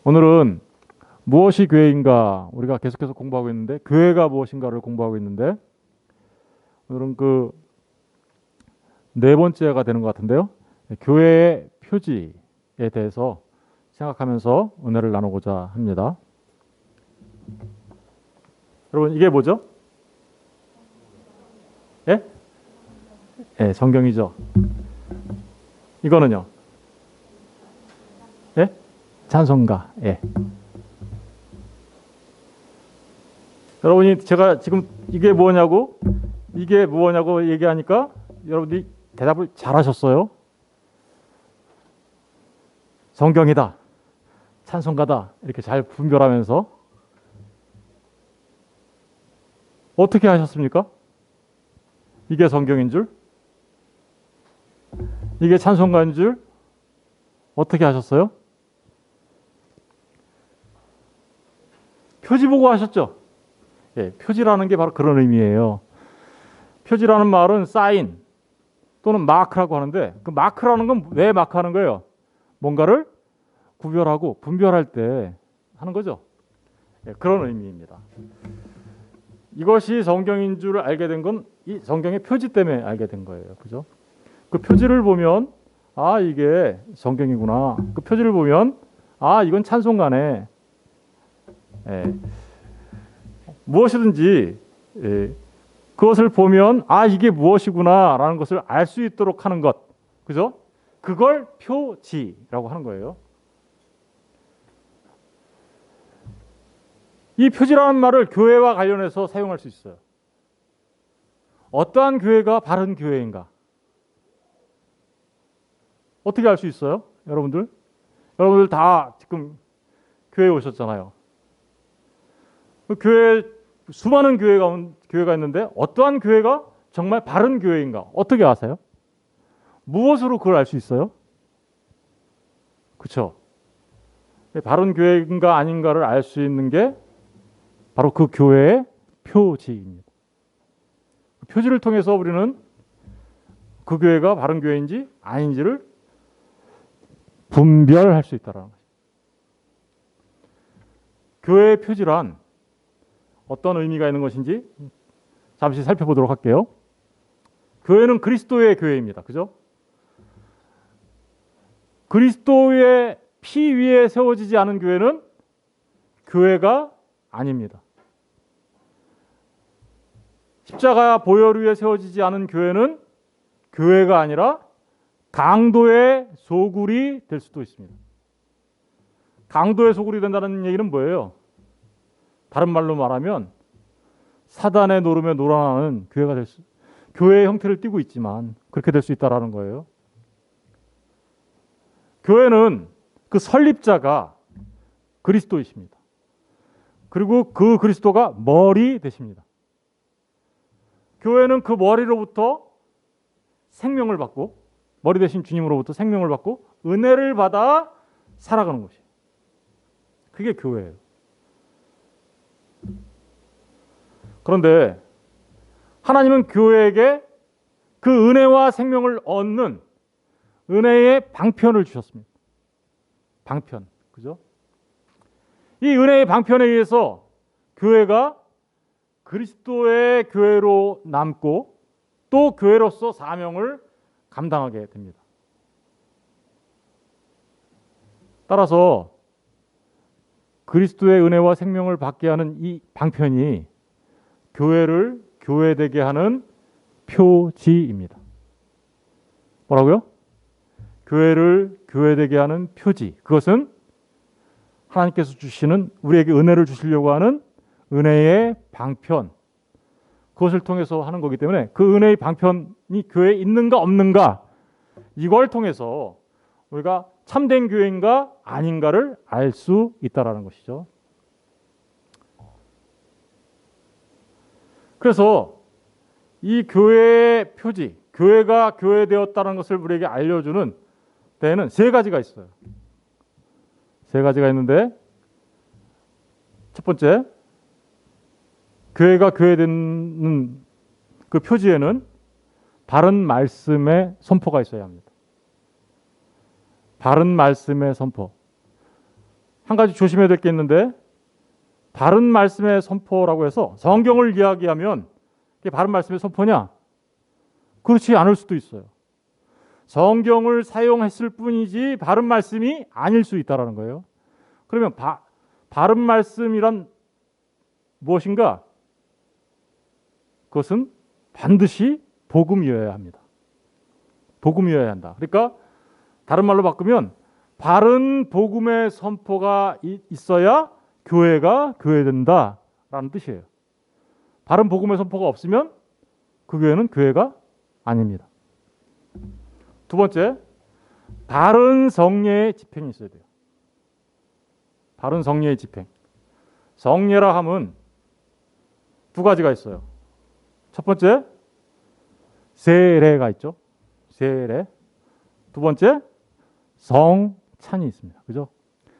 오늘은 무엇이 교회인가 우리가 계속해서 공부하고 있는데 교회가 무엇인가를 공부하고 있는데 오늘은 그 네 번째가 되는 것 같은데요. 교회의 표지에 대해서 생각하면서 은혜를 나누고자 합니다. 여러분 이게 뭐죠? 예? 예, 성경이죠. 이거는요? 예? 찬송가. 예. 여러분이 제가 지금 이게 뭐냐고 얘기하니까 여러분들이 대답을 잘하셨어요. 성경이다, 찬송가다 이렇게 잘 분별하면서 어떻게 하셨습니까? 이게 성경인 줄, 이게 찬송가인 줄 어떻게 하셨어요? 표지 보고 하셨죠? 예, 표지라는 게 바로 그런 의미예요. 표지라는 말은 사인 또는 마크라고 하는데 그 마크라는 건 왜 마크하는 거예요? 뭔가를 구별하고 분별할 때 하는 거죠. 예, 그런 의미입니다. 이것이 성경인 줄 알게 된 건 이 성경의 표지 때문에 알게 된 거예요. 그죠? 그 표지를 보면 아 이게 성경이구나. 그 표지를 보면 아 이건 찬송가네. 예, 무엇이든지 그것을 보면 아 이게 무엇이구나라는 것을 알 수 있도록 하는 것, 그죠? 그걸 표지라고 하는 거예요. 이 표지라는 말을 교회와 관련해서 사용할 수 있어요. 어떠한 교회가 바른 교회인가? 어떻게 알 수 있어요? 여러분들 다 지금 교회에 오셨잖아요. 그 교회 수많은 교회가 있는데 어떠한 교회가 정말 바른 교회인가? 어떻게 아세요? 무엇으로 그걸 알 수 있어요? 그렇죠? 바른 교회인가 아닌가를 알 수 있는 게 바로 그 교회의 표지입니다. 그 표지를 통해서 우리는 그 교회가 바른 교회인지 아닌지를 분별할 수 있다는 것입니다. 교회의 표지란 어떤 의미가 있는 것인지 잠시 살펴보도록 할게요. 교회는 그리스도의 교회입니다. 그죠? 그리스도의 피 위에 세워지지 않은 교회는 교회가 아닙니다. 십자가 보혈 위에 세워지지 않은 교회는 교회가 아니라 강도의 소굴이 될 수도 있습니다. 강도의 소굴이 된다는 얘기는 뭐예요? 다른 말로 말하면 사단의 노름에 놀아나는 교회의 형태를 띠고 있지만 그렇게 될 수 있다라는 거예요. 교회는 그 설립자가 그리스도이십니다. 그리고 그 그리스도가 머리 되십니다. 교회는 그 머리로부터 생명을 받고 머리 되신 주님으로부터 생명을 받고 은혜를 받아 살아가는 것이에요. 그게 교회예요. 그런데 하나님은 교회에게 그 은혜와 생명을 얻는 은혜의 방편을 주셨습니다. 방편, 그죠? 이 은혜의 방편에 의해서 교회가 그리스도의 교회로 남고 또 교회로서 사명을 감당하게 됩니다. 따라서 그리스도의 은혜와 생명을 받게 하는 이 방편이 교회를 교회되게 하는 표지입니다. 뭐라고요? 교회를 교회되게 하는 표지. 그것은 하나님께서 주시는 우리에게 은혜를 주시려고 하는 은혜의 방편. 그것을 통해서 하는 거기 때문에 그 은혜의 방편이 교회에 있는가 없는가 이걸 통해서 우리가 참된 교회인가 아닌가를 알 수 있다라는 것이죠. 그래서 이 교회의 표지, 교회가 교회되었다는 것을 우리에게 알려주는 데에는 세 가지가 있어요. 세 가지가 있는데 첫 번째, 교회가 교회되는 그 표지에는 바른 말씀의 선포가 있어야 합니다. 바른 말씀의 선포. 한 가지 조심해야 될 게 있는데, 바른 말씀의 선포라고 해서 성경을 이야기하면 그게 바른 말씀의 선포냐? 그렇지 않을 수도 있어요. 성경을 사용했을 뿐이지 바른 말씀이 아닐 수 있다는 거예요. 그러면 바른 말씀이란 무엇인가? 그것은 반드시 복음이어야 합니다. 복음이어야 한다. 그러니까 다른 말로 바꾸면 바른 복음의 선포가 있어야 교회가 교회된다라는 뜻이에요. 바른 복음의 선포가 없으면 그 교회는 교회가 아닙니다. 두 번째, 바른 성례의 집행이 있어야 돼요. 바른 성례의 집행. 성례라 함은 두 가지가 있어요. 첫 번째, 세례가 있죠. 세례. 두 번째, 성찬이 있습니다. 그죠?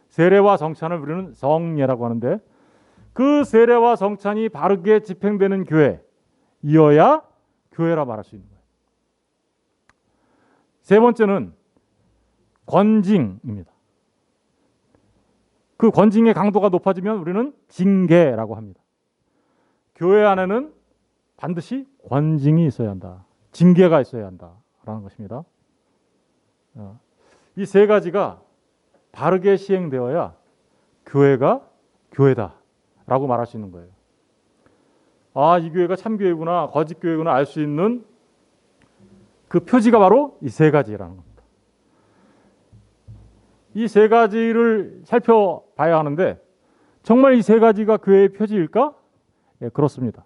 세례와 성찬을 우리는 성례라고 하는데, 그 세례와 성찬이 바르게 집행되는 교회이어야 교회라 말할 수 있는 거예요. 세 번째는 권징입니다. 그 권징의 강도가 높아지면 우리는 징계라고 합니다. 교회 안에는 반드시 권징이 있어야 한다. 징계가 있어야 한다라는 것입니다. 이 세 가지가 바르게 시행되어야 교회가 교회다라고 말할 수 있는 거예요. 아, 이 교회가 참교회구나, 거짓 교회구나 알 수 있는 그 표지가 바로 이 세 가지라는 겁니다. 이 세 가지를 살펴봐야 하는데, 정말 이 세 가지가 교회의 표지일까? 예, 그렇습니다.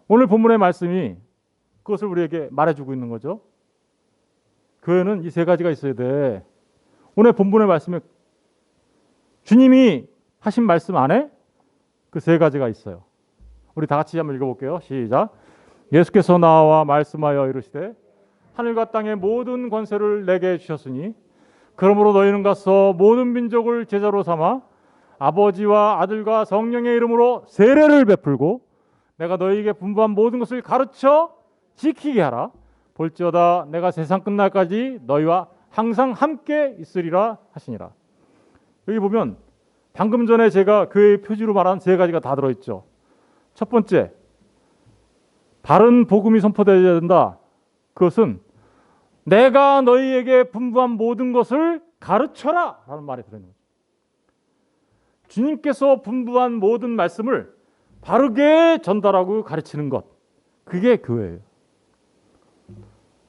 오늘 본문의 말씀이 그것을 우리에게 말해주고 있는 거죠. 교회는 이 세 가지가 있어야 돼. 오늘 본문의 말씀에 주님이 하신 말씀 안에 그 세 가지가 있어요. 우리 다 같이 한번 읽어볼게요. 시작. 예수께서 나와 말씀하여 이르시되 하늘과 땅의 모든 권세를 내게 주셨으니 그러므로 너희는 가서 모든 민족을 제자로 삼아 아버지와 아들과 성령의 이름으로 세례를 베풀고 내가 너희에게 분부한 모든 것을 가르쳐 지키게 하라. 볼지어다 내가 세상 끝날까지 너희와 항상 함께 있으리라 하시니라. 여기 보면 방금 전에 제가 교회의 표지로 말한 세 가지가 다 들어있죠. 첫 번째, 바른 복음이 선포되어야 된다. 그것은 내가 너희에게 분부한 모든 것을 가르쳐라 라는 말이 들어있는 거죠. 주님께서 분부한 모든 말씀을 바르게 전달하고 가르치는 것, 그게 교회예요.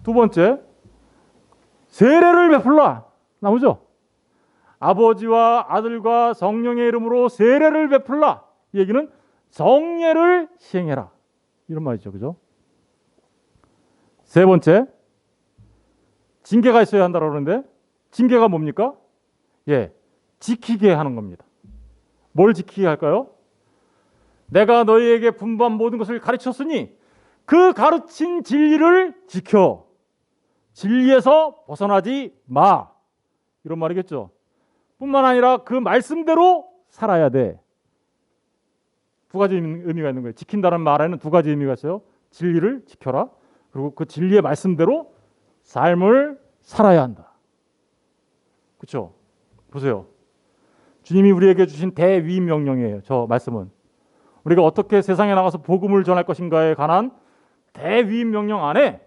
두 번째, 세례를 베풀라. 나오죠? 아버지와 아들과 성령의 이름으로 세례를 베풀라. 이 얘기는 성례를 시행해라. 이런 말이죠. 그죠? 세 번째, 징계가 있어야 한다고 그러는데 징계가 뭡니까? 예, 지키게 하는 겁니다. 뭘 지키게 할까요? 내가 너희에게 분부한 모든 것을 가르쳤으니 그 가르친 진리를 지켜. 진리에서 벗어나지 마. 이런 말이겠죠. 뿐만 아니라 그 말씀대로 살아야 돼. 두 가지 의미가 있는 거예요. 지킨다는 말에는 두 가지 의미가 있어요. 진리를 지켜라. 그리고 그 진리의 말씀대로 삶을 살아야 한다. 그렇죠? 보세요. 주님이 우리에게 주신 대위 명령이에요. 저 말씀은. 우리가 어떻게 세상에 나가서 복음을 전할 것인가에 관한 대위 명령 안에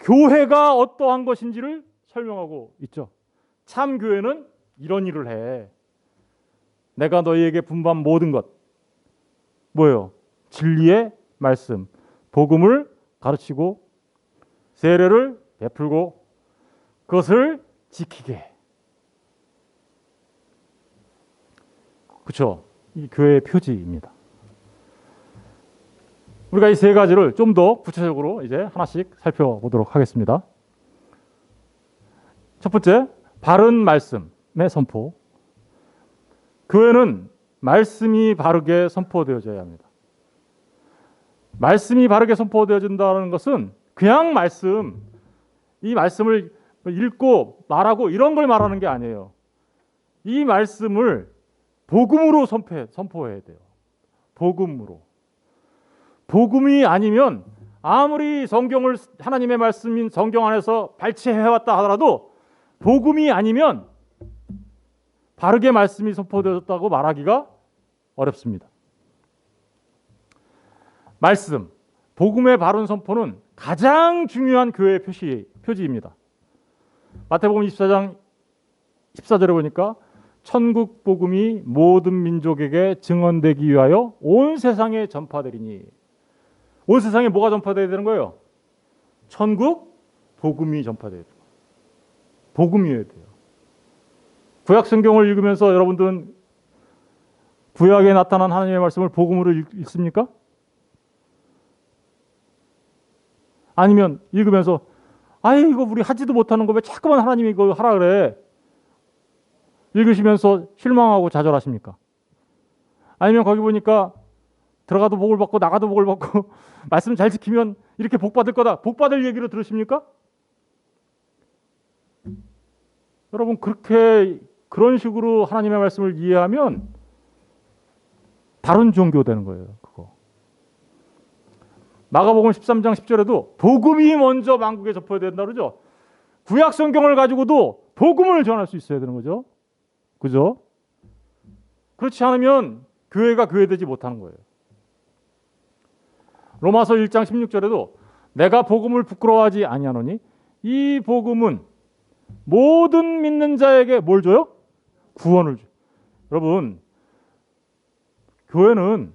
교회가 어떠한 것인지를 설명하고 있죠. 참 교회는 이런 일을 해. 내가 너희에게 분부한 모든 것. 뭐예요? 진리의 말씀, 복음을 가르치고 세례를 베풀고 그것을 지키게. 그렇죠? 이 교회의 표지입니다. 우리가 이 세 가지를 좀 더 구체적으로 이제 하나씩 살펴보도록 하겠습니다. 첫 번째, 바른 말씀의 선포. 교회는 말씀이 바르게 선포되어져야 합니다. 말씀이 바르게 선포되어진다는 것은 그냥 이 말씀을 읽고 말하고 이런 걸 말하는 게 아니에요. 이 말씀을 복음으로 선포해야 돼요. 복음으로. 복음이 아니면 아무리 성경을 하나님의 말씀인 성경 안에서 발췌해왔다 하더라도 복음이 아니면 바르게 말씀이 선포되었다고 말하기가 어렵습니다. 말씀, 복음의 바른 선포는 가장 중요한 교회의 표지입니다. 마태복음 24장 14절에 보니까 천국 복음이 모든 민족에게 증언되기 위하여 온 세상에 전파되리니. 온 세상에 뭐가 전파되어야 되는 거예요? 천국 복음이 전파되어야 돼요. 복음이어야 돼요. 구약 성경을 읽으면서 여러분들은 구약에 나타난 하나님의 말씀을 복음으로 읽습니까? 아니면 읽으면서 이거 우리 하지도 못하는 거 왜 자꾸만 하나님이 이거 하라 그래? 읽으시면서 실망하고 좌절하십니까? 아니면 거기 보니까 들어가도 복을 받고 나가도 복을 받고 말씀 잘 지키면 이렇게 복 받을 거다. 복 받을 얘기로 들으십니까? 여러분 그런 식으로 하나님의 말씀을 이해하면 다른 종교 되는 거예요. 그거. 마가복음 13장 10절에도 복음이 먼저 만국에 전파해야 된다 그러죠. 구약 성경을 가지고도 복음을 전할 수 있어야 되는 거죠. 그죠? 그렇지 않으면 교회가 교회되지 못하는 거예요. 로마서 1장 16절에도 내가 복음을 부끄러워하지 아니하노니 이 복음은 모든 믿는 자에게 뭘 줘요? 구원을 줘요. 여러분, 교회는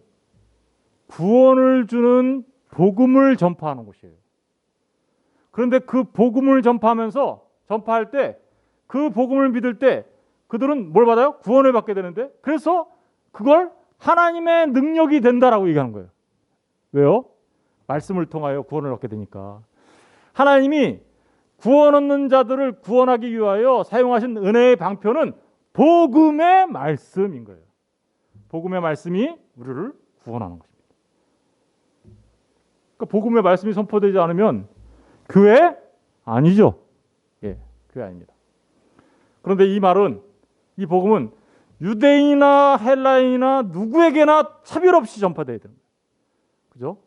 구원을 주는 복음을 전파하는 곳이에요. 그런데 그 복음을 전파할 때 그 복음을 믿을 때 그들은 뭘 받아요? 구원을 받게 되는데 그래서 그걸 하나님의 능력이 된다라고 얘기하는 거예요. 왜요? 말씀을 통하여 구원을 얻게 되니까. 하나님이 구원 얻는 자들을 구원하기 위하여 사용하신 은혜의 방편은 복음의 말씀인 거예요. 복음의 말씀이 우리를 구원하는 것입니다. 그러니까 복음의 말씀이 선포되지 않으면 교회 아니죠. 예, 교회 아닙니다. 그런데 이 복음은 유대인이나 헬라인이나 누구에게나 차별 없이 전파돼야 됩니다. 그죠?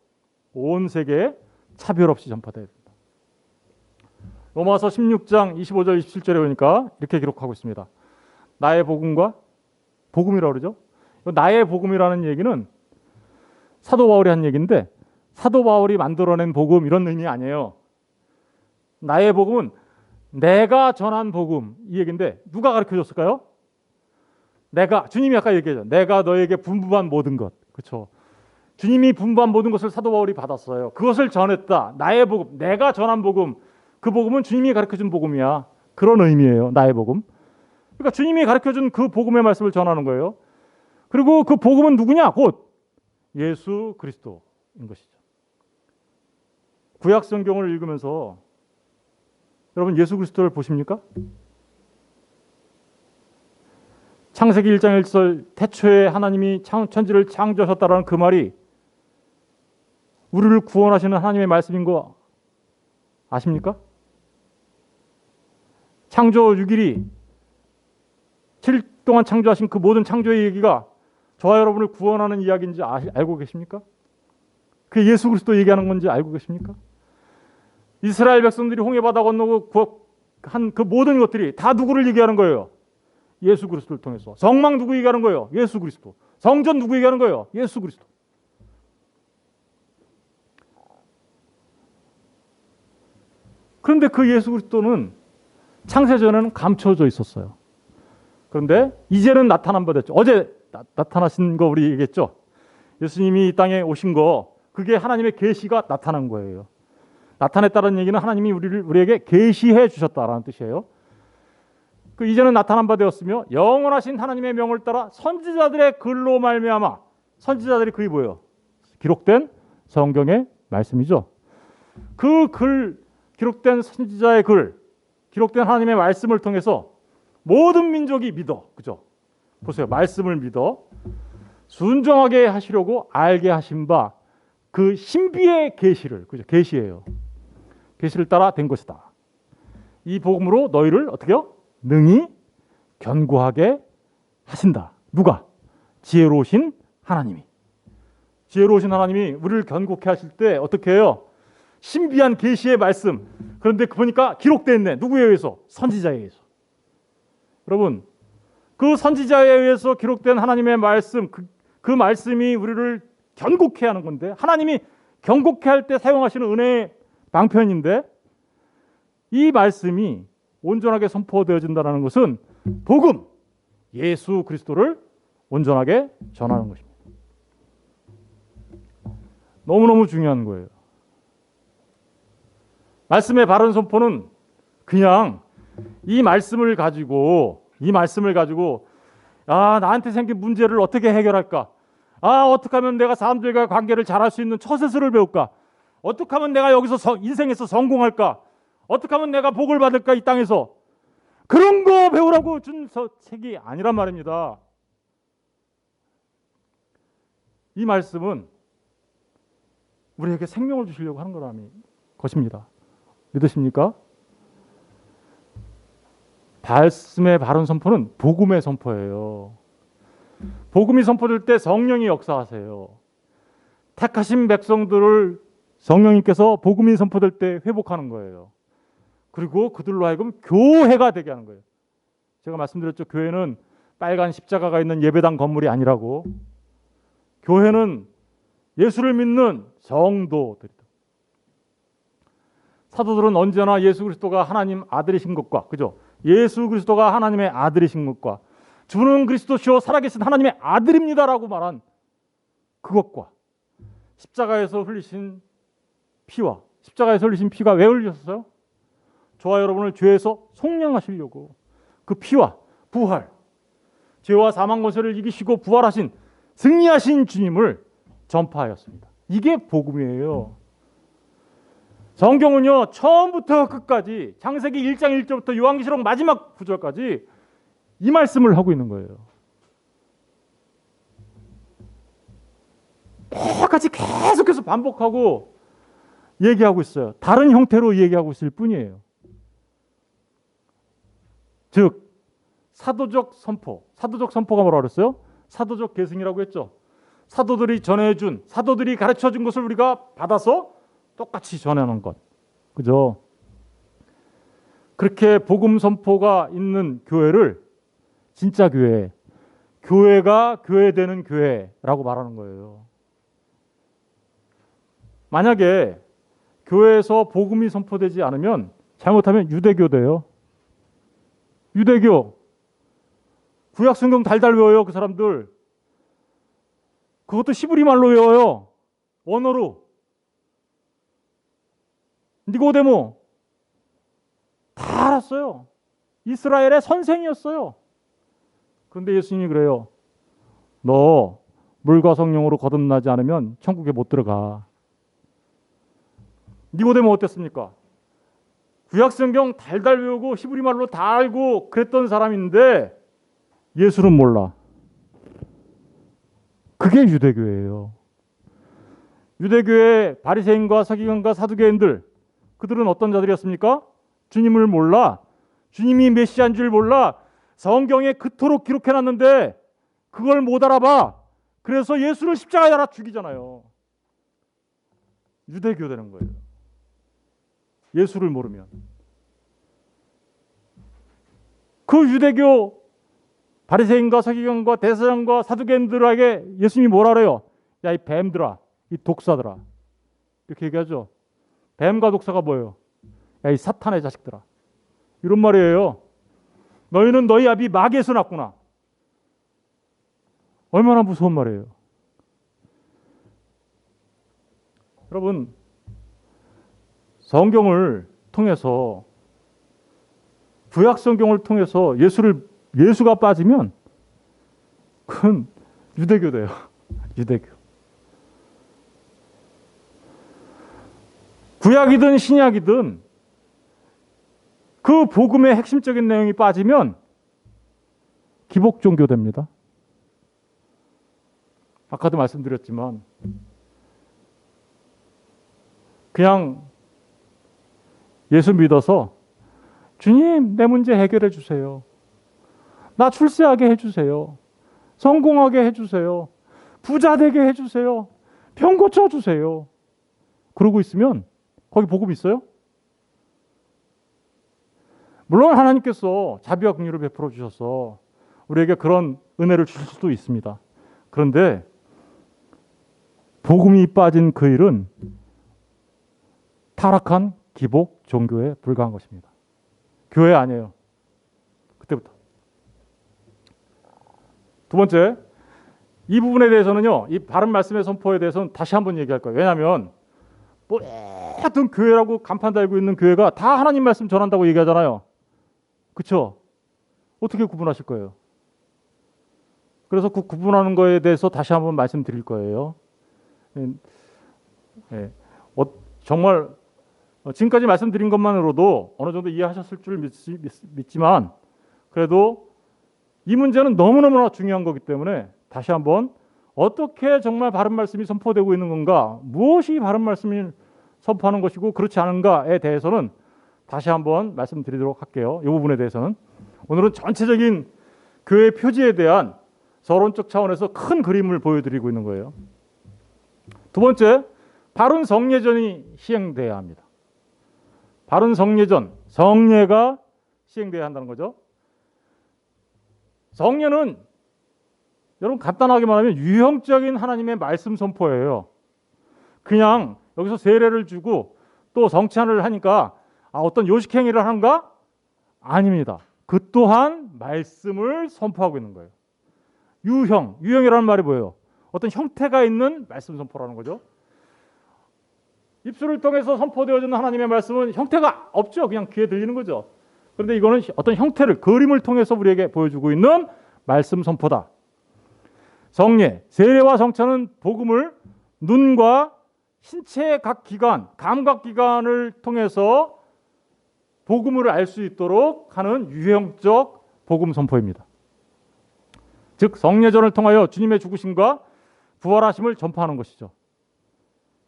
온 세계에 차별 없이 전파돼야 됩니다. 로마서 16장 25절 27절에 보니까 이렇게 기록하고 있습니다. 나의 복음과 복음이라고 그러죠. 나의 복음이라는 얘기는 사도 바울이 한 얘기인데 사도 바울이 만들어낸 복음 이런 의미 아니에요. 나의 복음은 내가 전한 복음 이 얘기인데 누가 가르쳐줬을까요? 주님이 아까 얘기했죠. 내가 너에게 분부한 모든 것. 그렇죠. 주님이 분부한 모든 것을 사도 바울이 받았어요. 그것을 전했다. 나의 복음, 내가 전한 복음. 그 복음은 주님이 가르쳐준 복음이야. 그런 의미예요. 나의 복음. 그러니까 주님이 가르쳐준 그 복음의 말씀을 전하는 거예요. 그리고 그 복음은 누구냐? 곧 예수 그리스도인 것이죠. 구약 성경을 읽으면서 여러분 예수 그리스도를 보십니까? 창세기 1장 1절 태초에 하나님이 천지를 창조하셨다라는 그 말이 우리를 구원하시는 하나님의 말씀인 거 아십니까? 창조 6일이 7일 동안 창조하신 그 모든 창조의 얘기가 저와 여러분을 구원하는 이야기인지 알고 계십니까? 그게 예수 그리스도 얘기하는 건지 알고 계십니까? 이스라엘 백성들이 홍해바다 건너고 한 그 모든 것들이 다 누구를 얘기하는 거예요? 예수 그리스도를 통해서. 성막 누구 얘기하는 거예요? 예수 그리스도. 성전 누구 얘기하는 거예요? 예수 그리스도. 그런데 그 예수 그리스도는 창세전에는 감춰져 있었어요. 그런데 이제는 나타난 바 됐죠. 어제 나타나신 거 우리 얘기했죠. 예수님이 이 땅에 오신 거 그게 하나님의 계시가 나타난 거예요. 나타냈다는 얘기는 하나님이 우리에게 계시해 주셨다라는 뜻이에요. 그 이제는 나타난 바 되었으며 영원하신 하나님의 명을 따라 선지자들의 글로 말미암아 선지자들이 그게 뭐예요? 기록된 성경의 말씀이죠. 그 글 기록된 선지자의 글 기록된 하나님의 말씀을 통해서 모든 민족이 믿어. 그죠? 보세요. 말씀을 믿어 순종하게 하시려고 알게 하신 바 그 신비의 계시를 그죠? 계시예요. 계시를 따라 된 것이다. 이 복음으로 너희를 어떻게요? 능히 견고하게 하신다. 누가? 지혜로우신 하나님이. 지혜로우신 하나님이 우리를 견고케 하실 때 어떻게 해요? 신비한 계시의 말씀. 그런데 보니까 기록되어 있네. 누구에 의해서? 선지자에 의해서. 여러분, 그 선지자에 의해서 기록된 하나님의 말씀, 그 말씀이 우리를 견고케 하는 건데, 하나님이 견고케 할 때 사용하시는 은혜의 방편인데, 이 말씀이 온전하게 선포되어진다는 것은 복음, 예수 그리스도를 온전하게 전하는 것입니다. 너무너무 중요한 거예요. 말씀의 바른 선포는 그냥 이 말씀을 가지고 나한테 생긴 문제를 어떻게 해결할까? 어떻게 하면 내가 사람들과 관계를 잘할 수 있는 처세술을 배울까? 어떻게 하면 내가 여기서 인생에서 성공할까? 어떻게 하면 내가 복을 받을까? 이 땅에서. 그런 거 배우라고 준 책이 아니란 말입니다. 이 말씀은 우리에게 생명을 주시려고 하는 것입니다. 믿으십니까? 말씀의 바른 선포는 복음의 선포예요. 복음이 선포될 때 성령이 역사하세요. 택하신 백성들을 성령님께서 복음이 선포될 때 회복하는 거예요. 그리고 그들로 하여금 교회가 되게 하는 거예요. 제가 말씀드렸죠. 교회는 빨간 십자가가 있는 예배당 건물이 아니라고. 교회는 예수를 믿는 성도들이다. 사도들은 언제나 예수 그리스도가 하나님 아들이신 것과, 그죠? 예수 그리스도가 하나님의 아들이신 것과, 주는 그리스도시요 살아계신 하나님의 아들입니다라고 말한 그것과, 십자가에서 흘리신 피가 왜 흘리셨어요? 저와 여러분을 죄에서 속량하시려고. 그 피와 부활, 죄와 사망 권세를 이기시고 부활하신, 승리하신 주님을 전파하였습니다. 이게 복음이에요. 성경은요, 처음부터 끝까지, 창세기 1장 1절부터 요한계시록 마지막 구절까지 이 말씀을 하고 있는 거예요. 똑같이 계속해서 반복하고 얘기하고 있어요. 다른 형태로 얘기하고 있을 뿐이에요. 즉, 사도적 선포가 뭐라 그랬어요? 사도적 계승이라고 했죠. 사도들이 전해준, 사도들이 가르쳐준 것을 우리가 받아서 똑같이 전하는 것. 그죠? 그렇게 복음 선포가 있는 교회를 진짜 교회가 교회되는 교회라고 말하는 거예요. 만약에 교회에서 복음이 선포되지 않으면 잘못하면 유대교 돼요. 유대교. 구약 성경 달달 외워요, 그 사람들. 그것도 히브리 말로 외워요. 언어로. 니고데모 다 알았어요. 이스라엘의 선생이었어요. 그런데 예수님이 그래요. 너 물과 성령으로 거듭나지 않으면 천국에 못 들어가. 니고데모 어땠습니까? 구약 성경 달달 외우고 히브리 말로 다 알고 그랬던 사람인데 예수는 몰라. 그게 유대교예요. 유대교의 바리새인과 서기관과 사두개인들, 그들은 어떤 자들이었습니까? 주님을 몰라. 주님이 메시아인 줄 몰라. 성경에 그토록 기록해놨는데 그걸 못 알아봐. 그래서 예수를 십자가에 달아 죽이잖아요. 유대교 되는 거예요. 예수를 모르면. 그 유대교 바리새인과 서기관과 대제사장과 사두개인들에게 예수님이 뭐라 그래요? 야, 이 뱀들아, 이 독사들아. 이렇게 얘기하죠. 뱀과 독사가 뭐예요? 야, 이 사탄의 자식들아. 이런 말이에요. 너희는 너희 아비 마귀에서 났구나. 얼마나 무서운 말이에요. 여러분, 성경을 통해서, 구약 성경을 통해서 예수가 빠지면 그건 유대교 돼요. 유대교. 구약이든 신약이든 그 복음의 핵심적인 내용이 빠지면 기복 종교 됩니다. 아까도 말씀드렸지만 그냥 예수 믿어서 주님, 내 문제 해결해 주세요. 나 출세하게 해주세요. 성공하게 해주세요. 부자 되게 해주세요. 병 고쳐주세요. 그러고 있으면 거기 복음 있어요? 물론 하나님께서 자비와 긍휼을 베풀어 주셔서 우리에게 그런 은혜를 주실 수도 있습니다. 그런데 복음이 빠진 그 일은 타락한 기복 종교에 불과한 것입니다. 교회 아니에요. 그때부터. 두 번째, 이 부분에 대해서는요, 이 바른 말씀의 선포에 대해서는 다시 한번 얘기할 거예요. 왜냐하면 모든 교회라고 간판 달고 있는 교회가 다 하나님 말씀 전한다고 얘기하잖아요. 그렇죠? 어떻게 구분하실 거예요? 그래서 그 구분하는 거에 대해서 다시 한번 말씀드릴 거예요. 예, 정말 지금까지 말씀드린 것만으로도 어느 정도 이해하셨을 줄 믿지만 그래도 이 문제는 너무너무나 중요한 거기 때문에 다시 한번 어떻게 정말 바른 말씀이 선포되고 있는 건가, 무엇이 바른 말씀을 선포하는 것이고 그렇지 않은가에 대해서는 다시 한번 말씀드리도록 할게요. 이 부분에 대해서는 오늘은 전체적인 교회 표지에 대한 서론적 차원에서 큰 그림을 보여드리고 있는 거예요. 두 번째, 바른 성례전이 시행돼야 합니다. 바른 성례전, 성례가 시행돼야 한다는 거죠. 성례는 여러분 간단하게 말하면 유형적인 하나님의 말씀 선포예요. 그냥 여기서 세례를 주고 또 성찬을 하니까 어떤 요식 행위를 하는가? 아닙니다. 그 또한 말씀을 선포하고 있는 거예요. 유형이라는 말이 뭐예요? 어떤 형태가 있는 말씀 선포라는 거죠. 입술을 통해서 선포되어지는 하나님의 말씀은 형태가 없죠. 그냥 귀에 들리는 거죠. 그런데 이거는 어떤 형태를, 그림을 통해서 우리에게 보여주고 있는 말씀 선포다. 성례, 세례와 성찬은 복음을 눈과 신체의 각 기관, 감각기관을 통해서 복음을 알 수 있도록 하는 유형적 복음 선포입니다. 즉 성례전을 통하여 주님의 죽으심과 부활하심을 전파하는 것이죠.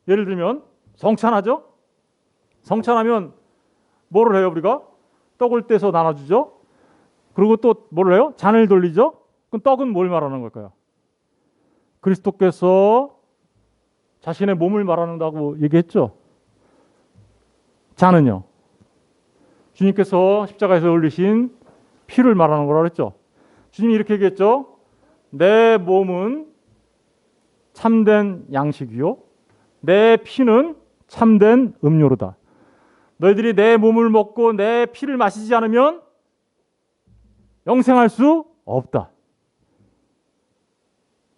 예를 들면 성찬하죠. 성찬하면 뭐를 해요? 우리가 떡을 떼서 나눠주죠. 그리고 또 뭐를 해요? 잔을 돌리죠. 그럼 떡은 뭘 말하는 걸까요? 그리스도께서 자신의 몸을 말한다고 얘기했죠. 잔은요, 주님께서 십자가에서 흘리신 피를 말하는 거라고 했죠. 주님이 이렇게 얘기했죠. 내 몸은 참된 양식이요, 내 피는 참된 음료로다. 너희들이 내 몸을 먹고 내 피를 마시지 않으면 영생할 수 없다.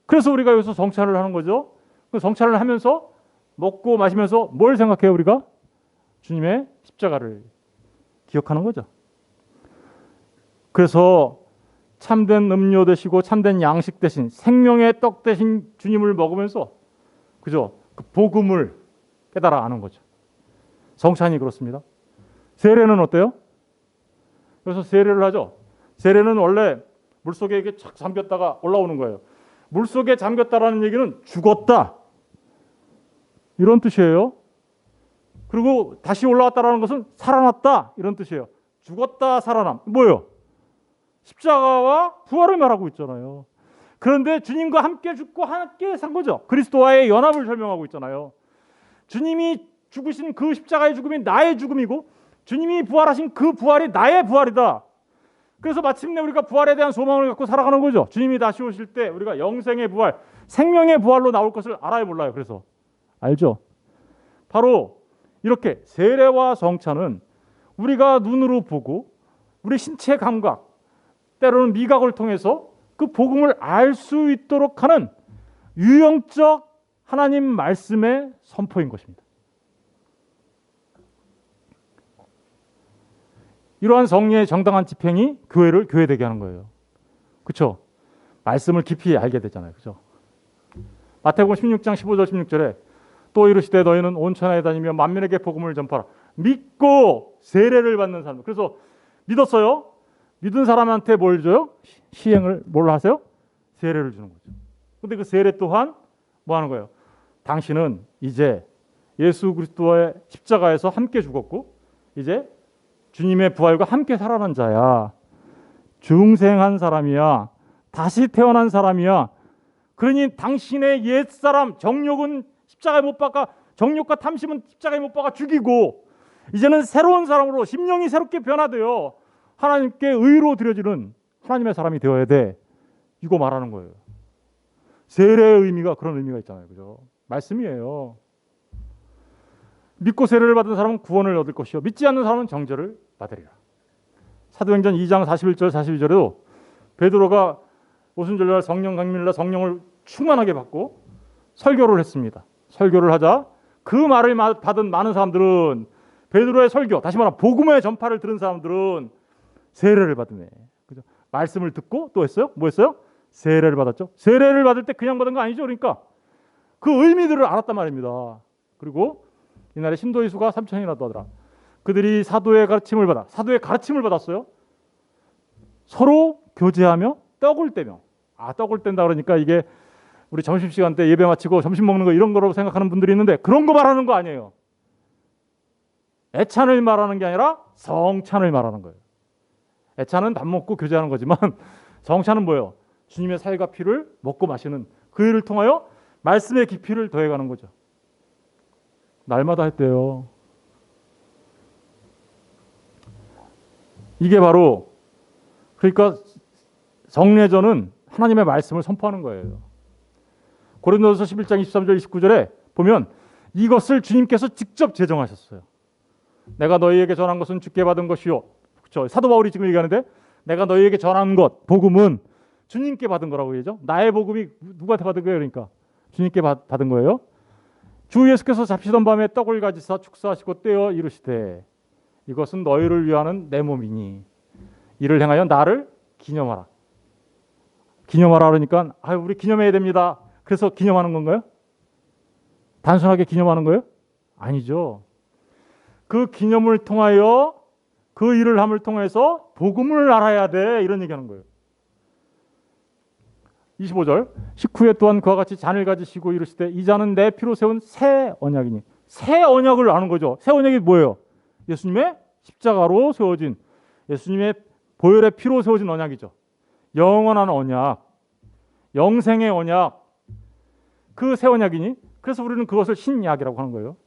그래서 우리가 여기서 성찬을 하는 거죠. 그 성찬을 하면서 먹고 마시면서 뭘 생각해요? 우리가 주님의 십자가를 기억하는 거죠. 그래서 참된 음료 되시고 참된 양식 대신 생명의 떡 대신 주님을 먹으면서 그죠? 그 복음을 깨달아 아는 거죠. 성찬이 그렇습니다. 세례는 어때요? 그래서 세례를 하죠. 세례는 원래 물속에 이렇게 착 잠겼다가 올라오는 거예요. 물속에 잠겼다라는 얘기는 죽었다 이런 뜻이에요. 그리고 다시 올라왔다라는 것은 살아났다 이런 뜻이에요. 죽었다 살아남 뭐예요? 십자가와 부활을 말하고 있잖아요. 그런데 주님과 함께 죽고 함께 산 거죠. 그리스도와의 연합을 설명하고 있잖아요. 주님이 죽으신 그 십자가의 죽음이 나의 죽음이고 주님이 부활하신 그 부활이 나의 부활이다. 그래서 마침내 우리가 부활에 대한 소망을 갖고 살아가는 거죠. 주님이 다시 오실 때 우리가 영생의 부활, 생명의 부활로 나올 것을 알아야 몰라요. 그래서 알죠? 바로 이렇게 세례와 성찬은 우리가 눈으로 보고 우리 신체 감각, 때로는 미각을 통해서 그 복음을 알 수 있도록 하는 유형적 하나님 말씀의 선포인 것입니다. 이러한 성례의 정당한 집행이 교회를 교회되게 하는 거예요. 그렇죠? 말씀을 깊이 알게 되잖아요. 그렇죠? 마태복음 16장 15절 16절에 또 이르시되 너희는 온 천하에 다니며 만민에게 복음을 전파하라. 믿고 세례를 받는 사람. 그래서 믿었어요. 믿은 사람한테 뭘 줘요? 시행을 뭘 하세요? 세례를 주는 거죠. 근데 그 세례 또한 뭐 하는 거예요? 당신은 이제 예수 그리스도의 십자가에서 함께 죽었고 이제 주님의 부활과 함께 살아난 자야. 중생한 사람이야. 다시 태어난 사람이야. 그러니 당신의 옛사람 정욕은 십자가에 못 박아, 정욕과 탐심은 십자가에 못 박아 죽이고 이제는 새로운 사람으로 심령이 새롭게 변화되어 하나님께 의로 드려지는 하나님의 사람이 되어야 돼. 이거 말하는 거예요. 세례의 의미가 그런 의미가 있잖아요. 그죠? 말씀이에요. 믿고 세례를 받은 사람은 구원을 얻을 것이요 믿지 않는 사람은 정죄를 받으리라. 사도행전 2장 41절 42절에도 베드로가 오순절날 성령 강림일날 성령을 충만하게 받고 설교를 했습니다. 설교를 하자 그 말을 받은 많은 사람들은 베드로의 설교, 다시 말하면 복음의 전파를 들은 사람들은 세례를 받으네. 그죠? 말씀을 듣고 또 했어요? 뭐 했어요? 세례를 받았죠. 세례를 받을 때 그냥 받은 거 아니죠. 그러니까 그 의미들을 알았단 말입니다. 그리고 이날에 신도의 수가 3,000이나 되더라. 그들이 사도의 가르침을 받았어요. 서로 교제하며 떡을 떼며. 떡을 뗀다 그러니까 이게 우리 점심시간 때 예배 마치고 점심 먹는 거 이런 거라고 생각하는 분들이 있는데 그런 거 말하는 거 아니에요. 애찬을 말하는 게 아니라 성찬을 말하는 거예요. 애찬은 밥 먹고 교제하는 거지만 성찬은 뭐예요? 주님의 살과 피를 먹고 마시는 그 일을 통하여 말씀의 깊이를 더해가는 거죠. 날마다 했대요. 이게 바로 그러니까 성례전은 하나님의 말씀을 선포하는 거예요. 고린도전서 11장 23절 29절에 보면 이것을 주님께서 직접 제정하셨어요. 내가 너희에게 전한 것은 주께 받은 것이요. 그렇죠? 사도 바울이 지금 얘기하는데 내가 너희에게 전한 것, 복음은 주님께 받은 거라고 얘기죠. 나의 복음이 누구한테 받은 거예요? 그러니까 주님께 받은 거예요. 주 예수께서 잡시던 밤에 떡을 가지사 축사하시고 떼어 이르시되 이것은 너희를 위하는 내 몸이니 이를 행하여 나를 기념하라. 기념하라 그러니까 우리 기념해야 됩니다. 그래서 기념하는 건가요? 단순하게 기념하는 거예요? 아니죠. 그 기념을 통하여 그 일을 함을 통해서 복음을 알아야 돼. 이런 얘기하는 거예요. 25절 식후에 또한 그와 같이 잔을 가지시고 이르시되 이 잔은 내 피로 세운 새 언약이니. 새 언약을 아는 거죠. 새 언약이 뭐예요? 예수님의 십자가로 세워진 예수님의 보혈의 피로 세워진 언약이죠. 영원한 언약, 영생의 언약, 그 새 언약이니. 그래서 우리는 그것을 신약이라고 하는 거예요.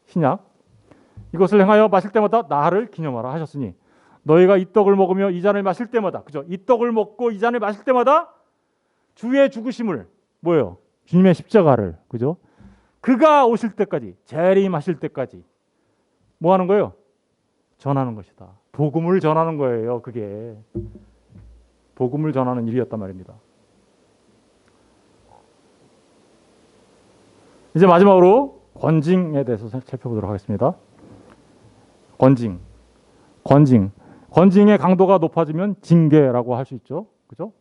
신약. 이것을 행하여 마실 때마다 나를 기념하라 하셨으니 너희가 이 떡을 먹으며 이 잔을 마실 때마다, 그죠? 이 떡을 먹고 이 잔을 마실 때마다 주의 죽으심을, 뭐예요? 주님의 십자가를, 그죠? 그가 오실 때까지, 재림하실 때까지 뭐 하는 거예요? 전하는 것이다. 복음을 전하는 거예요. 그게 복음을 전하는 일이었단 말입니다. 이제 마지막으로 권징에 대해서 살펴보도록 하겠습니다. 권징의 강도가 높아지면 징계라고 할 수 있죠. 그죠?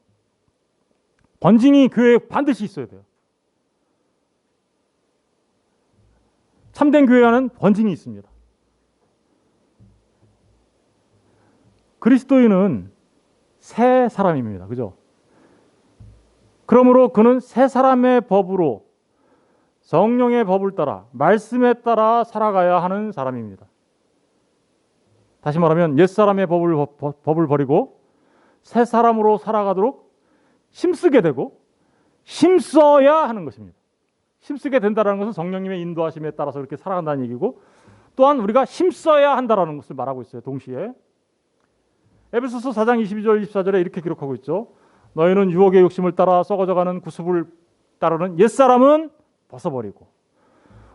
권징이 교회에 반드시 있어야 돼요. 참된 교회 안은 권징이 있습니다. 그리스도인은 새 사람입니다. 그죠? 그러므로 그는 새 사람의 법으로 성령의 법을 따라 말씀에 따라 살아가야 하는 사람입니다. 다시 말하면 옛사람의 법을 버리고 새 사람으로 살아가도록 힘쓰게 되고 힘써야 하는 것입니다. 힘쓰게 된다는 것은 성령님의 인도하심에 따라서 그렇게 살아간다는 얘기고 또한 우리가 힘써야 한다는 것을 말하고 있어요. 동시에 에베소서 4장 22절 24절에 이렇게 기록하고 있죠. 너희는 유혹의 욕심을 따라 썩어져가는 구습을 따르는 옛사람은 벗어버리고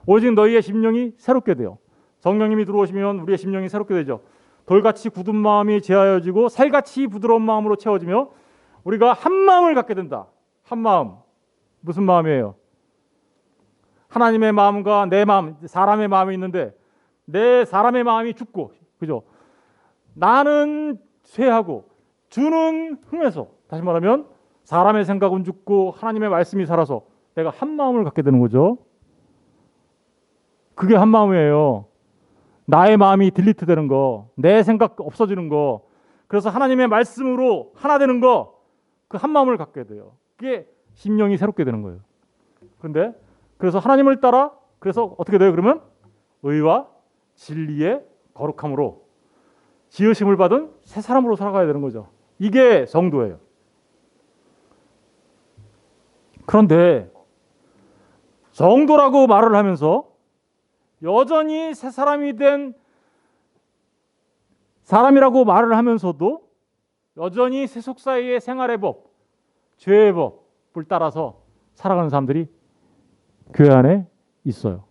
오직 너희의 심령이 새롭게 되어 성령님이 들어오시면 우리의 심령이 새롭게 되죠. 돌같이 굳은 마음이 제하여지고 살같이 부드러운 마음으로 채워지며 우리가 한 마음을 갖게 된다. 한 마음. 무슨 마음이에요? 하나님의 마음과 내 마음, 사람의 마음이 있는데 내 사람의 마음이 죽고, 그죠? 나는 쇠하고 주는 흥해서, 다시 말하면 사람의 생각은 죽고 하나님의 말씀이 살아서 내가 한 마음을 갖게 되는 거죠. 그게 한 마음이에요. 나의 마음이 딜리트 되는 거, 내 생각 없어지는 거, 그래서 하나님의 말씀으로 하나 되는 거, 그 한 마음을 갖게 돼요. 그게 심령이 새롭게 되는 거예요. 그런데 그래서 하나님을 따라 그래서 어떻게 돼요? 그러면 의와 진리의 거룩함으로 지으심을 받은 새 사람으로 살아가야 되는 거죠. 이게 성도예요. 그런데 성도라고 말을 하면서 여전히 새 사람이 된 사람이라고 말을 하면서도 여전히 세속사회의 생활의 법, 죄의 법을 따라서 살아가는 사람들이 교회 안에 있어요.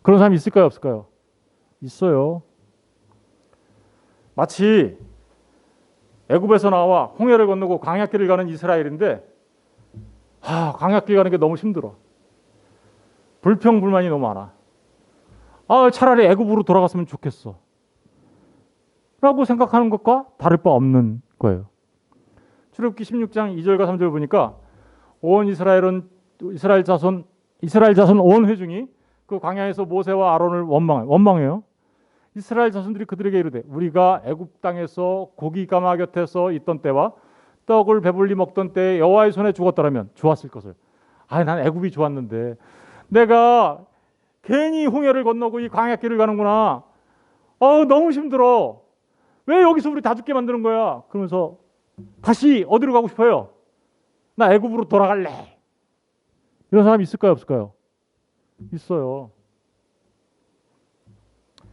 그런 사람이 있을까요, 없을까요? 있어요. 마치 애굽에서 나와 홍해를 건너고 광야길을 가는 이스라엘인데 광야길 가는 게 너무 힘들어. 불평불만이 너무 많아. 차라리 애굽으로 돌아갔으면 좋겠어. 라고 생각하는 것과 다를 바 없는 거예요. 출애굽기 16장 2절과 3절 보니까 온 이스라엘 자손 온 회중이 그 광야에서 모세와 아론을 원망해요. 이스라엘 자손들이 그들에게 이르되 우리가 애굽 땅에서 고기 가마 곁에서 있던 때와 떡을 배불리 먹던 때에 여호와의 손에 죽었더라면 좋았을 것을. 난 애굽이 좋았는데 내가 괜히 홍해를 건너고 이 광야길을 가는구나. 너무 힘들어. 왜 여기서 우리 다 죽게 만드는 거야? 그러면서 다시 어디로 가고 싶어요? 나 애굽으로 돌아갈래. 이런 사람 있을까요, 없을까요? 있어요.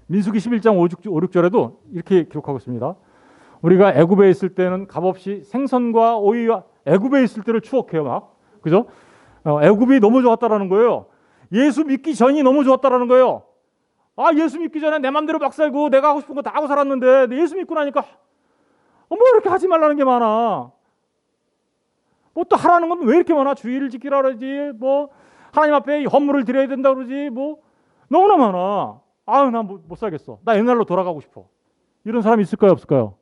민수기 11장 5, 6절에도 이렇게 기록하고 있습니다. 우리가 애굽에 있을 때는 값없이 생선과 오이와 애굽에 있을 때를 추억해요, 막. 그죠? 애굽이 너무 좋았다라는 거예요. 예수 믿기 전이 너무 좋았다라는 거예요. 예수 믿기 전에 내 맘대로 막 살고 내가 하고 싶은 거 다 하고 살았는데 예수 믿고 나니까 뭐 이렇게 하지 말라는 게 많아. 뭐 또 하라는 건 왜 이렇게 많아? 주의를 지키라 그러지. 뭐 하나님 앞에 헌물을 드려야 된다 그러지. 뭐 너무나 많아. 나 못 살겠어. 나 옛날로 돌아가고 싶어. 이런 사람이 있을까요, 없을까요?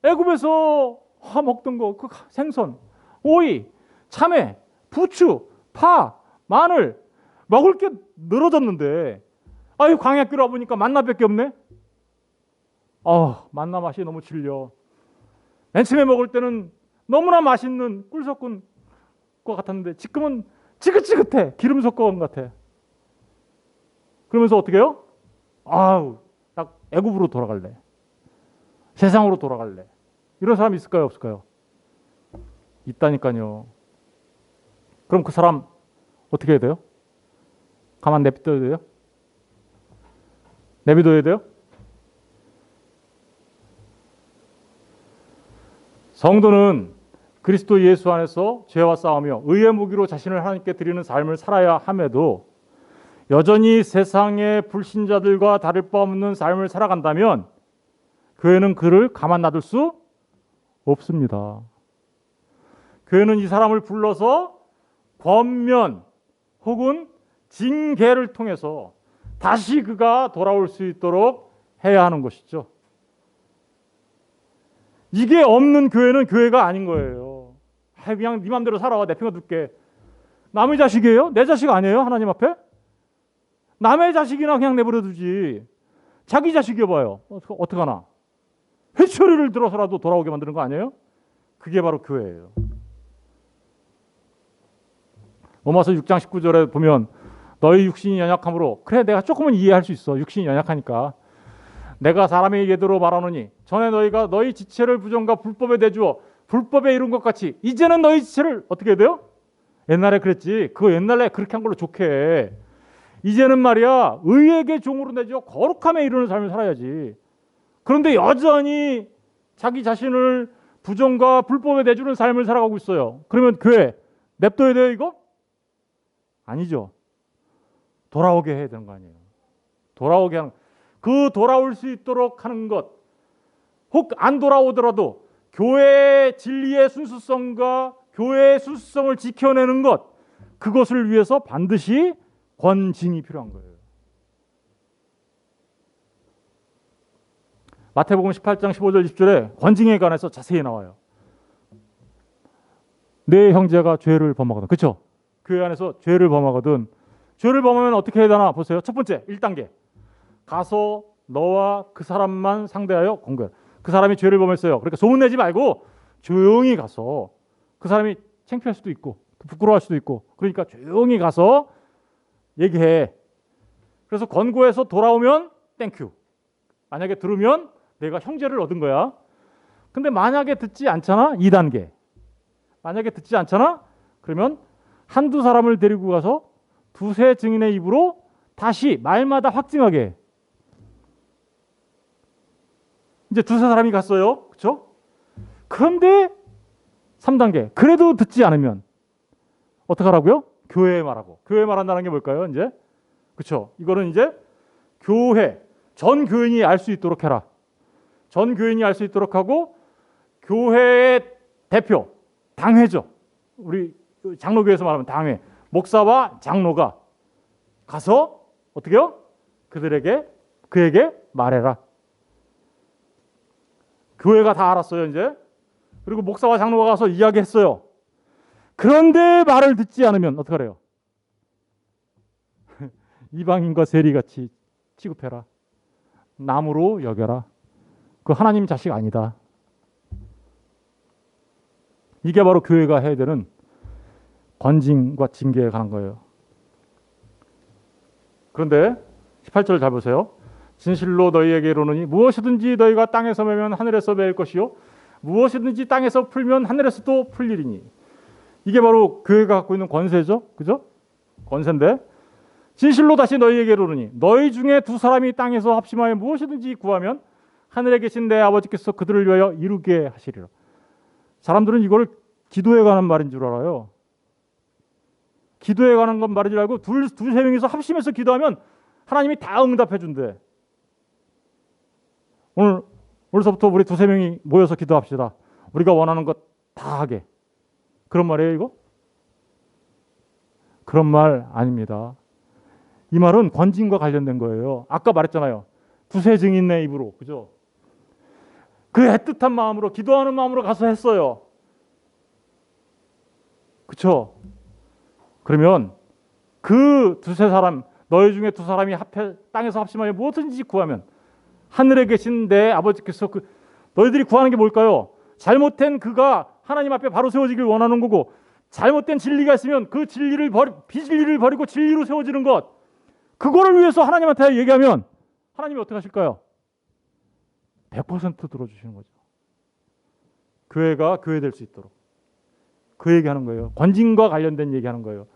애굽에서 먹던 거, 그 생선, 오이, 참외, 부추, 파, 마늘 먹을 게 늘어졌는데 광야길 와보니까 만나밖에 없네. 만나 맛이 너무 질려. 맨 처음에 먹을 때는 너무나 맛있는 꿀 섞은 것 같았는데 지금은 지긋지긋해. 기름 섞은 것 같아. 그러면서 어떻게 해요? 딱 애굽으로 돌아갈래. 세상으로 돌아갈래. 이런 사람이 있을까요, 없을까요? 있다니까요. 그럼 그 사람 어떻게 해야 돼요? 가만 내버려둬야 돼요? 내버려둬야 돼요? 성도는 그리스도 예수 안에서 죄와 싸우며 의의 무기로 자신을 하나님께 드리는 삶을 살아야 함에도 여전히 세상의 불신자들과 다를 바 없는 삶을 살아간다면 교회는 그를 가만 놔둘 수 없습니다. 교회는 이 사람을 불러서 권면 혹은 징계를 통해서 다시 그가 돌아올 수 있도록 해야 하는 것이죠. 이게 없는 교회는 교회가 아닌 거예요. 그냥 네 맘대로 살아와. 내 편가 둘게. 남의 자식이에요? 내 자식 아니에요? 하나님 앞에? 남의 자식이나 그냥 내버려 두지. 자기 자식이어봐요. 어떡하나. 회초리를 들어서라도 돌아오게 만드는 거 아니에요? 그게 바로 교회예요. 로마서 6장 19절에 보면 너희 육신이 연약함으로, 그래 내가 조금은 이해할 수 있어. 육신이 연약하니까. 내가 사람의 예대로 말하노니 전에 너희가 너희 지체를 부정과 불법에 내주어 불법에 이룬 것 같이 이제는 너희 지체를 어떻게 해야 돼요? 옛날에 그랬지. 그거 옛날에 그렇게 한 걸로 좋게 해. 이제는 말이야 의에게 종으로 내주어 거룩함에 이루는 삶을 살아야지. 그런데 여전히 자기 자신을 부정과 불법에 내주는 삶을 살아가고 있어요. 그러면 교회 냅둬야 돼요 이거? 아니죠. 돌아오게 해야 되는 거 아니에요. 돌아오게 하는, 그 돌아올 수 있도록 하는 것, 혹 안 돌아오더라도 교회의 진리의 순수성과 교회의 순수성을 지켜내는 것, 그것을 위해서 반드시 권징이 필요한 거예요. 마태복음 18장 15절 20절에 권징에 관해서 자세히 나와요. 내 형제가 죄를 범하거든. 그렇죠? 교회 안에서 죄를 범하거든. 죄를 범하면 어떻게 해야 되나 보세요. 첫 번째 1단계. 가서 너와 그 사람만 상대하여 공개해. 그 사람이 죄를 범했어요. 그러니까 소문내지 말고 조용히 가서, 그 사람이 창피할 수도 있고 부끄러워할 수도 있고, 그러니까 조용히 가서 얘기해. 그래서 권고해서 돌아오면 땡큐. 만약에 들으면 내가 형제를 얻은 거야. 근데 만약에 듣지 않잖아. 2단계. 만약에 듣지 않잖아. 그러면 한두 사람을 데리고 가서 두세 증인의 입으로 다시 말마다 확증하게. 이제 두세 사람이 갔어요. 그렇죠? 그런데 3단계. 그래도 듣지 않으면 어떻게 하라고요? 교회에 말하고. 교회에 말한다는 게 뭘까요? 이제 그렇죠? 이거는 이제 교회 전 교인이 알 수 있도록 해라. 전 교인이 알 수 있도록 하고 교회의 대표 당회죠. 우리 장로교에서 말하면 당회 목사와 장로가 가서 어떻게요? 그에게 말해라. 교회가 다 알았어요 이제. 그리고 목사와 장로가 가서 이야기했어요. 그런데 말을 듣지 않으면 어떻게 해요? 이방인과 세리같이 취급해라. 남으로 여겨라. 그 하나님 자식 아니다. 이게 바로 교회가 해야 되는 권징과 징계에 관한 거예요. 그런데 18절 잘 보세요. 진실로 너희에게 이르노니 무엇이든지 너희가 땅에서 매면 하늘에서 매일 것이요 무엇이든지 땅에서 풀면 하늘에서도 풀리리니. 이게 바로 교회가 갖고 있는 권세죠. 그죠? 권세인데 진실로 다시 너희에게 이르노니 너희 중에 두 사람이 땅에서 합심하여 무엇이든지 구하면 하늘에 계신 내 아버지께서 그들을 위하여 이루게 하시리라. 사람들은 이걸 기도에 관한 말인 줄 알아요. 기도에 관한 건 말인 줄 알고 두세 명이서 합심해서 기도하면 하나님이 다 응답해 준대. 오늘서부터 우리 두세 명이 모여서 기도합시다. 우리가 원하는 것 다 하게. 그런 말이에요 이거? 그런 말 아닙니다. 이 말은 권징과 관련된 거예요. 아까 말했잖아요. 두세 증인의 입으로. 그죠? 그 애틋한 마음으로 기도하는 마음으로 가서 했어요. 그렇죠? 그러면 그 두세 사람 너희 중에 두 사람이 땅에서 합심하여 무엇든지 구하면 하늘에 계신 내 아버지께서 너희들이 구하는 게 뭘까요? 잘못된 그가 하나님 앞에 바로 세워지길 원하는 거고 잘못된 진리가 있으면 그 비진리를 버리고 진리로 세워지는 것 그거를 위해서 하나님한테 얘기하면 하나님이 어떻게 하실까요? 100% 들어주시는 거죠. 교회가 교회될 수 있도록 그 얘기하는 거예요. 권징과 관련된 얘기하는 거예요.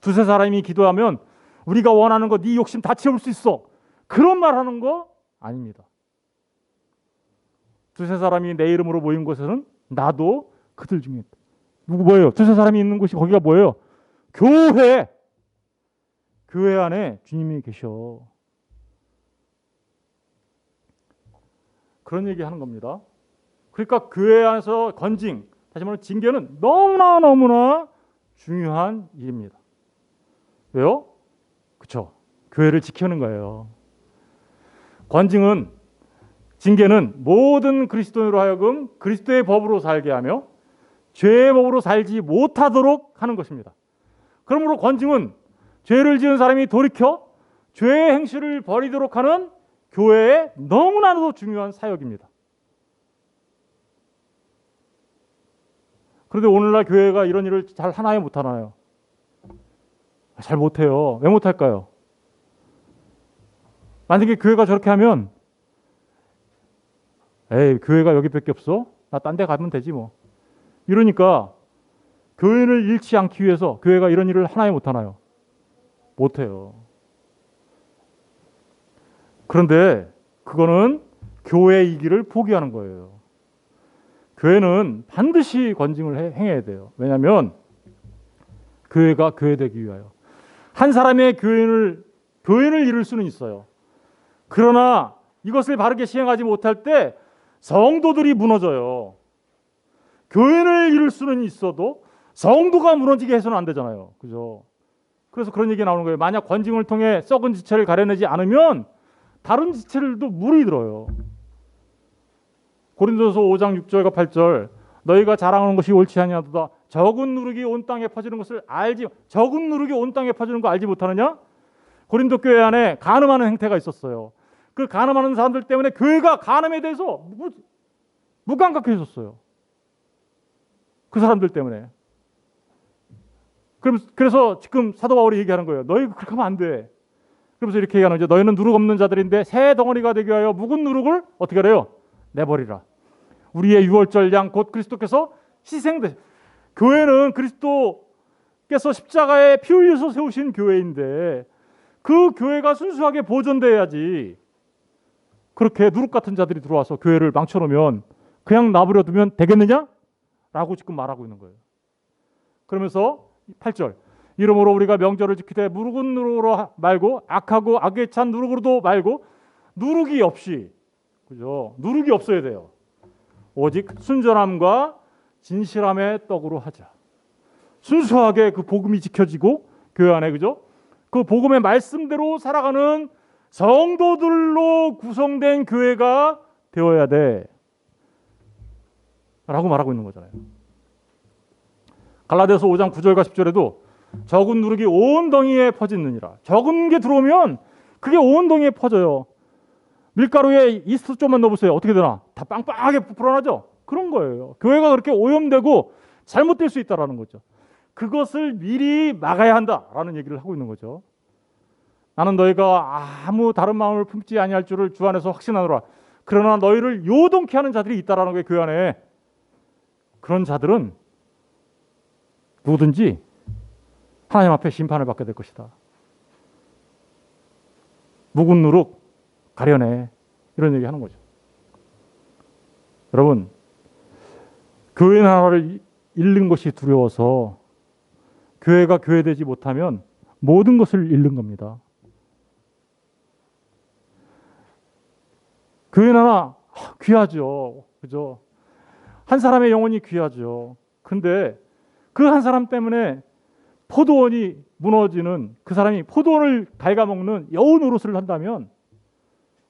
두세 사람이 기도하면 우리가 원하는 거 네 욕심 다 채울 수 있어. 그런 말 하는 거 아닙니다. 두세 사람이 내 이름으로 모인 곳에서는 나도 그들 중에 누구 뭐예요? 두세 사람이 있는 곳이 거기가 뭐예요? 교회. 교회 안에 주님이 계셔. 그런 얘기 하는 겁니다. 그러니까 교회 안에서 권징, 다시 말하면 징계는 너무나 중요한 일입니다. 왜요? 그렇죠. 교회를 지키는 거예요. 권징은 징계는 모든 그리스도인으로 하여금 그리스도의 법으로 살게 하며 죄의 법으로 살지 못하도록 하는 것입니다. 그러므로 권징은 죄를 지은 사람이 돌이켜 죄의 행실을 버리도록 하는 교회의 너무나도 중요한 사역입니다. 그런데 오늘날 교회가 이런 일을 잘 하나요 못하나요? 잘 못해요. 왜 못할까요? 만약에 교회가 저렇게 하면 에이 교회가 여기밖에 없어? 나 딴 데 가면 되지 뭐. 이러니까 교인을 잃지 않기 위해서 교회가 이런 일을 하나요 못하나요? 못해요. 그런데 그거는 교회이기를 포기하는 거예요. 교회는 반드시 권징을 행해야 돼요. 왜냐하면 교회가 교회되기 위하여. 한 사람의 교인을 이룰 수는 있어요. 그러나 이것을 바르게 시행하지 못할 때 성도들이 무너져요. 교인을 이룰 수는 있어도 성도가 무너지게 해서는 안 되잖아요. 그죠? 그래서 그런 얘기가 나오는 거예요. 만약 권징을 통해 썩은 지체를 가려내지 않으면 다른 지체들도 물이 들어요. 고린도서 5장 6절과 8절 너희가 자랑하는 것이 옳지 아니하도다. 적은 누룩이 온 땅에 퍼지는 것을 적은 누룩이 온 땅에 퍼지는 거 알지 못하느냐? 고린도 교회 안에 간음하는 행태가 있었어요. 그 간음하는 사람들 때문에 교회가 간음에 대해서 무감각해졌어요. 그 사람들 때문에. 그래서 지금 사도 바울이 얘기하는 거예요. 너희 그렇게 하면 안 돼. 그러면서 이렇게 얘기하는 거죠. 너희는 누룩 없는 자들인데 새 덩어리가 되기 위하여 묵은 누룩을 어떻게 하래요? 내버리라. 우리의 유월절 양 곧 그리스도께서 희생되. 교회는 그리스도께서 십자가에 피 흘려서 세우신 교회인데 그 교회가 순수하게 보존돼야지. 그렇게 누룩 같은 자들이 들어와서 교회를 망쳐놓으면 그냥 놔버려 두면 되겠느냐? 라고 지금 말하고 있는 거예요. 그러면서 8절 이러므로 우리가 명절을 지키되 누룩은 누룩으로 말고 악하고 악에 찬 누룩으로도 말고 누룩이 없이, 그죠? 누룩이 없어야 돼요. 오직 순전함과 진실함의 떡으로 하자. 순수하게 그 복음이 지켜지고 교회 안에, 그죠? 그 복음의 말씀대로 살아가는 성도들로 구성된 교회가 되어야 돼 라고 말하고 있는 거잖아요. 갈라디아서 5장 9절과 10절에도 적은 누룩이 온 덩이에 퍼지느니라. 적은 게 들어오면 그게 온 덩이에 퍼져요. 밀가루에 이스트 좀만 넣어보세요. 어떻게 되나? 다 빵빵하게 불어나죠? 그런 거예요. 교회가 그렇게 오염되고 잘못될 수 있다는 거죠. 그것을 미리 막아야 한다라는 얘기를 하고 있는 거죠. 나는 너희가 아무 다른 마음을 품지 아니할 줄을 주 안에서 확신하노라. 그러나 너희를 요동케 하는 자들이 있다라는 거예요. 교회 안에. 그런 자들은 누구든지 하나님 앞에 심판을 받게 될 것이다. 묵은 누룩 가려내, 이런 얘기 하는 거죠. 여러분, 교회 하나를 잃는 것이 두려워서 교회가 교회되지 못하면 모든 것을 잃는 겁니다. 교회 하나 귀하죠. 그죠? 한 사람의 영혼이 귀하죠. 근데 그 한 사람 때문에 포도원이 무너지는, 그 사람이 포도원을 갉아먹는 여우 노릇을 한다면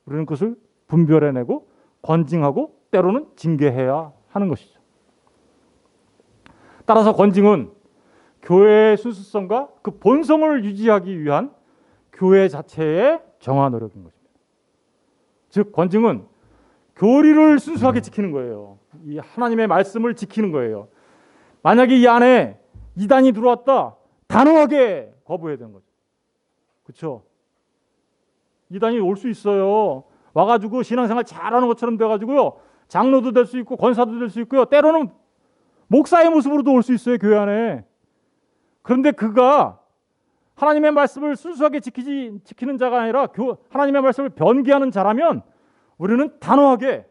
우리는 그것을 분별해내고 권징하고 때로는 징계해야 하는 것이죠. 따라서 권징은 교회의 순수성과 그 본성을 유지하기 위한 교회 자체의 정화 노력인 것입니다. 즉 권징은 교리를 순수하게 지키는 거예요. 이 하나님의 말씀을 지키는 거예요. 만약에 이 안에 이단이 들어왔다, 단호하게 거부해야 되는 거죠. 그렇죠? 이단이 올 수 있어요. 와가지고 신앙생활 잘하는 것처럼 돼가지고요, 장로도 될 수 있고 권사도 될 수 있고요, 때로는 목사의 모습으로도 올 수 있어요, 교회 안에. 그런데 그가 하나님의 말씀을 순수하게 지키는 자가 아니라 하나님의 말씀을 변개하는 자라면 우리는 단호하게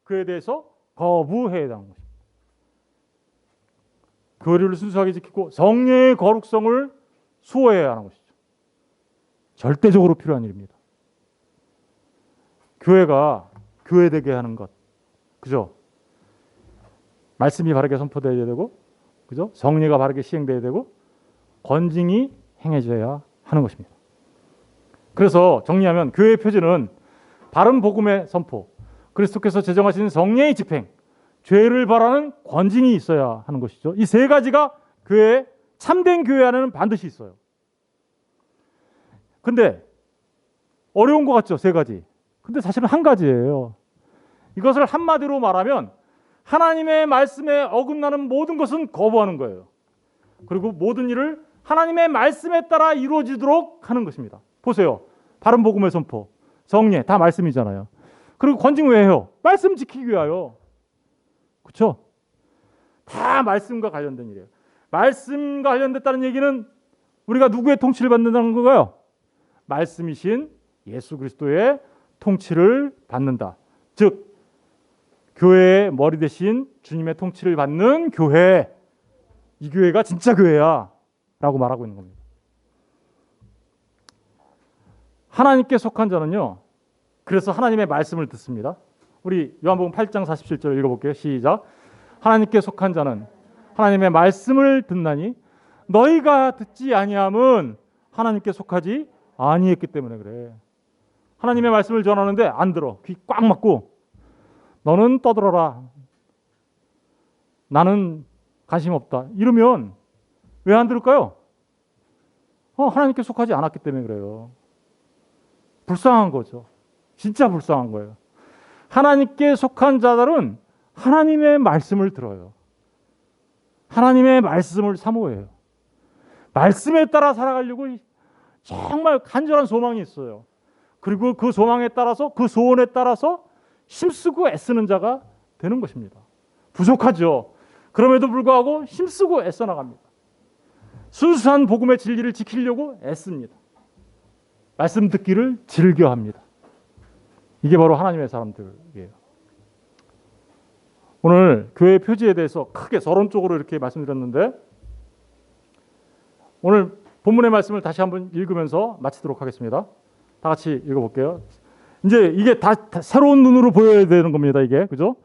그에 대해서 거부해야 하는 것입니다. 교리를 순수하게 지키고 성령의 거룩성을 수호해야 하는 것이죠. 절대적으로 필요한 일입니다. 교회가 교회되게 하는 것, 그죠? 말씀이 바르게 선포되어야 되고, 그죠? 정리가 바르게 시행되어야 되고, 권징이 행해져야 하는 것입니다. 그래서 정리하면 교회의 표지는 바른 복음의 선포, 그리스도께서 제정하신 성령의 집행, 죄를 벌하는 권징이 있어야 하는 것이죠. 이 세 가지가 교회, 참된 교회 안에는 반드시 있어요. 근데 어려운 것 같죠, 세 가지. 근데 사실은 한 가지예요. 이것을 한마디로 말하면 하나님의 말씀에 어긋나는 모든 것은 거부하는 거예요. 그리고 모든 일을 하나님의 말씀에 따라 이루어지도록 하는 것입니다. 보세요. 바른 복음의 선포, 성례 다 말씀이잖아요. 그리고 권징 왜 해요? 말씀 지키기 위하여. 그렇죠? 다 말씀과 관련된 일이에요. 말씀과 관련됐다는 얘기는 우리가 누구의 통치를 받는다는 건가요? 말씀이신 예수 그리스도의 통치를 받는다. 즉 교회의 머리 대신 주님의 통치를 받는 교회, 이 교회가 진짜 교회야 라고 말하고 있는 겁니다. 하나님께 속한 자는요, 그래서 하나님의 말씀을 듣습니다. 우리 요한복음 8장 47절 읽어볼게요. 시작. 하나님께 속한 자는 하나님의 말씀을 듣나니 너희가 듣지 아니함은 하나님께 속하지 아니했기 때문에 그래. 하나님의 말씀을 전하는데 안 들어. 귀 꽉 막고 너는 떠들어라, 나는 관심 없다, 이러면 왜 안 들을까요? 하나님께 속하지 않았기 때문에 그래요. 불쌍한 거죠. 진짜 불쌍한 거예요. 하나님께 속한 자들은 하나님의 말씀을 들어요. 하나님의 말씀을 사모해요. 말씀에 따라 살아가려고 정말 간절한 소망이 있어요. 그리고 그 소망에 따라서, 그 소원에 따라서 힘쓰고 애쓰는 자가 되는 것입니다. 부족하죠. 그럼에도 불구하고 힘쓰고 애써 나갑니다. 순수한 복음의 진리를 지키려고 애씁니다. 말씀 듣기를 즐겨합니다. 이게 바로 하나님의 사람들이에요. 오늘 교회 표지에 대해서 크게 서론적으로 이렇게 말씀드렸는데 오늘 본문의 말씀을 다시 한번 읽으면서 마치도록 하겠습니다. 다 같이 읽어볼게요. 이제 이게 다 새로운 눈으로 보여야 되는 겁니다. 이게 그죠?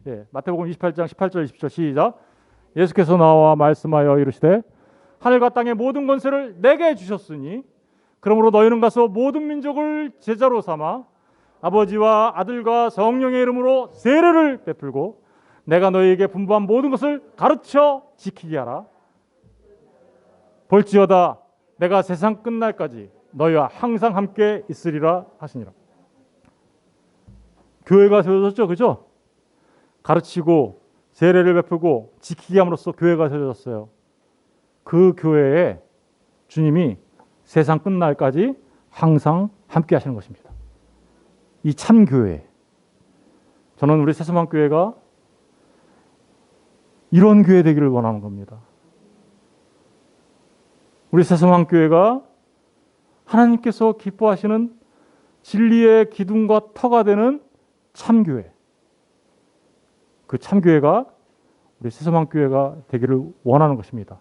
예, 마태복음 28장 18절 20절 시작. 예수께서 나와 말씀하여 이르시되 하늘과 땅의 모든 권세를 내게 주셨으니 그러므로 너희는 가서 모든 민족을 제자로 삼아 아버지와 아들과 성령의 이름으로 세례를 베풀고 내가 너희에게 분부한 모든 것을 가르쳐 지키게 하라. 볼지어다 내가 세상 끝날까지 너희와 항상 함께 있으리라 하시니라. 교회가 세워졌죠, 그죠? 가르치고 세례를 베풀고 지키게 함으로써 교회가 세워졌어요. 그 교회에 주님이 세상 끝날까지 항상 함께 하시는 것입니다. 이 참 교회. 저는 우리 새소망교회가 이런 교회 되기를 원하는 겁니다. 우리 새소망교회가 하나님께서 기뻐하시는 진리의 기둥과 터가 되는 참교회. 그 참교회가 우리 새소망교회가 되기를 원하는 것입니다.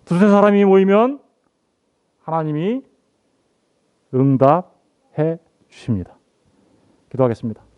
두세 사람이 모이면 하나님이 응답해 주십니다. 기도하겠습니다.